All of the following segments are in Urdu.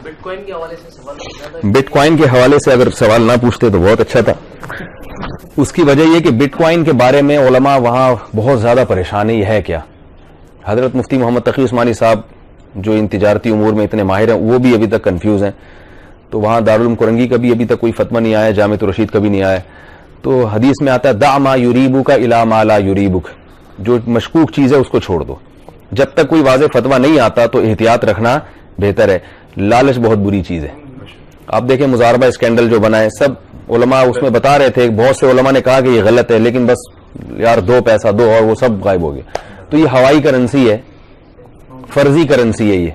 بٹ کوائن کے حوالے سے سوال پوچھنا تھا. بٹ کوائن کے حوالے سے اگر سوال نہ پوچھتے تو بہت اچھا تھا. اس کی وجہ یہ کہ بٹ کوائن کے بارے میں علماء وہاں بہت زیادہ پریشان ہے. کیا حضرت مفتی محمد تقی عثمانی صاحب جو ان تجارتی امور میں اتنے ماہر ہیں وہ بھی ابھی تک کنفیوز ہیں. تو وہاں دارالعلوم کرنگی کا بھی ابھی تک کوئی فتویٰ نہیں آیا, جامعۃ الرشید کا بھی نہیں آیا. تو حدیث میں آتا ہے دع ما یریبک الی ما لا یریبک, جو مشکوک چیز ہے اس کو چھوڑ دو. جب تک کوئی واضح فتویٰ نہیں آتا تو احتیاط رکھنا بہتر ہے. لالچ بہت بری چیز ہے. آپ دیکھیں مزاربہ اسکینڈل جو بنا ہے, سب علماء اس میں بتا رہے تھے, بہت سے علماء نے کہا کہ یہ غلط ہے, لیکن بس یار دو پیسہ دو اور وہ سب غائب ہو گیا. تو یہ ہوائی کرنسی ہے, فرضی کرنسی ہے. یہ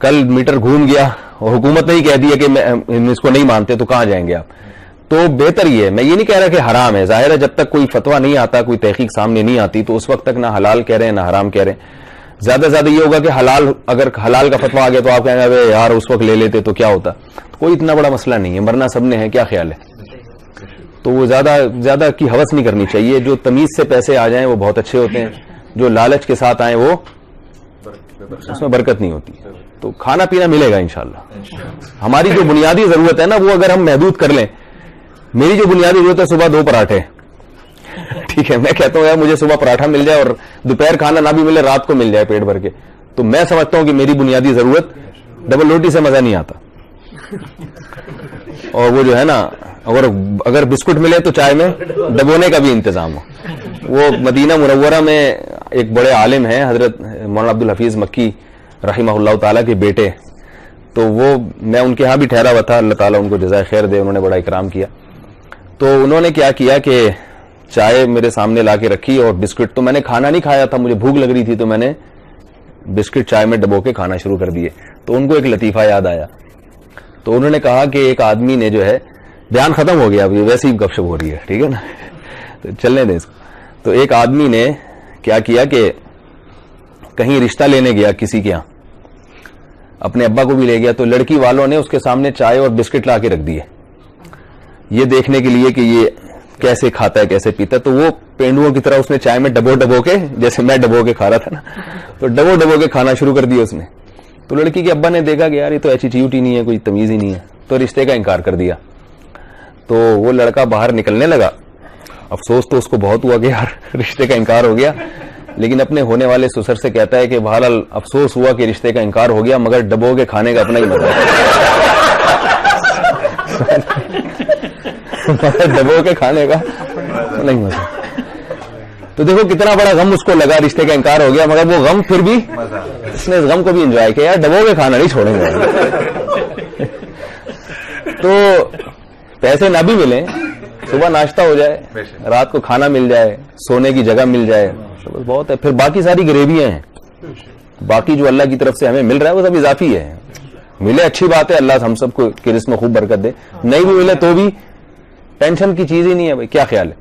کل میٹر گھوم گیا اور حکومت نے ہی کہہ دیا کہ اس کو نہیں مانتے تو کہاں جائیں گے آپ. تو بہتر یہ ہے, میں یہ نہیں کہہ رہا کہ حرام ہے, ظاہر ہے جب تک کوئی فتویٰ نہیں آتا, کوئی تحقیق سامنے نہیں آتی تو اس وقت تک نہ حلال کہہ رہے ہیں نہ حرام کہہ رہے ہیں. زیادہ سے زیادہ یہ ہوگا کہ حلال, اگر حلال کا فتویٰ آ گیا تو آپ کہیں گے یار اس وقت لے لیتے تو کیا ہوتا. کوئی اتنا بڑا مسئلہ نہیں ہے, مرنا سب نے ہے, کیا خیال ہے. تو وہ زیادہ کی حوث نہیں کرنی چاہیے. جو تمیز سے پیسے آ جائیں وہ بہت اچھے ہوتے ہیں, جو لالچ کے ساتھ آئیں وہ اس میں برکت نہیں ہوتی. تو کھانا پینا ملے گا انشاءاللہ. ہماری جو بنیادی ضرورت ہے نا وہ اگر ہم محدود کر لیں, میری جو بنیادی ضرورت ہے صبح 2 پراٹھے, ٹھیک ہے, میں کہتا ہوں یار مجھے صبح پراٹھا مل جائے اور دوپہر کھانا نہ بھی ملے, رات کو مل جائے پیٹ بھر کے, تو میں سمجھتا ہوں کہ میری بنیادی ضرورت. ڈبل روٹی سے مزہ نہیں آتا. اور وہ جو ہے نا اگر بسکٹ ملے تو چائے میں ڈبونے کا بھی انتظام ہو. وہ مدینہ منورہ میں ایک بڑے عالم ہیں حضرت مولانا عبدالحفیظ مکی رحمہ اللہ تعالیٰ کے بیٹے, تو وہ میں ان کے ہاں بھی ٹھہرا ہوا تھا, اللہ تعالیٰ ان کو جزائے خیر دے, انہوں نے بڑا اکرام کیا. تو انہوں نے کیا کیا کہ چائے میرے سامنے لا کے رکھی اور بسکٹ, تو میں نے کھانا نہیں کھایا تھا, مجھے بھوک لگ رہی تھی, تو میں نے بسکٹ چائے میں ڈبو کے کھانا شروع کر دیے. تو ان کو ایک لطیفہ یاد آیا. تو انہوں نے کہا کہ ایک آدمی نے جو ہے, بیان ختم ہو گیا, اب یہ ویسے ہی گپ شپ ہو رہی ہے, ٹھیک ہے نا, تو چلنے دیں اس کو. تو ایک آدمی نے کیا کیا کہ کہیں رشتہ لینے گیا کسی کے یہاں, اپنے ابا کو بھی لے گیا. تو لڑکی والوں نے اس کے سامنے چائے اور بسکٹ لا کے رکھ دیے, یہ دیکھنے کے لیے کہ یہ کیسے کھاتا ہے کیسے پیتا ہے. تو وہ پینڈوؤں کی طرح اس نے چائے میں ڈبو کے, جیسے میں ڈبو کے کھا رہا تھا نا, تو ڈبو کے کھانا شروع کر دیا اس نے. تو لڑکی کے ابا نے دیکھا کہ یار یہ تو ایٹیٹیوڈ ہی نہیں ہے, کوئی تمیز ہی نہیں ہے, تو رشتے کا انکار کر دیا. تو وہ لڑکا باہر نکلنے لگا. افسوس تو اس کو بہت ہوا کہ یار رشتے کا انکار ہو گیا, لیکن اپنے ہونے والے سسر سے کہتا ہے کہ بہرحال افسوس ہوا کہ رشتے کا انکار ہو گیا, مگر ڈبو کے کھانے کا اپنا ہی مزہ ہے. ڈبو کے کھانے کا نہیں مزہ. تو دیکھو کتنا بڑا غم اس کو لگا, رشتے کا انکار ہو گیا, مگر وہ غم پھر بھی اس نے اس غم کو بھی انجوائے کیا, یار ڈبو کے کھانا نہیں چھوڑیں گے. تو پیسے نہ بھی ملیں, صبح ناشتہ ہو جائے, رات کو کھانا مل جائے, سونے کی جگہ مل جائے, بہت ہے. پھر باقی ساری غریبیاں ہیں, باقی جو اللہ کی طرف سے ہمیں مل رہا ہے وہ سب اضافی ہے. ملے اچھی بات ہے, اللہ ہم سب کو کہ رزق میں خوب برکت دے, نہیں بھی ملے تو بھی ٹینشن کی چیز ہی نہیں ہے بھائی. کیا خیال ہے؟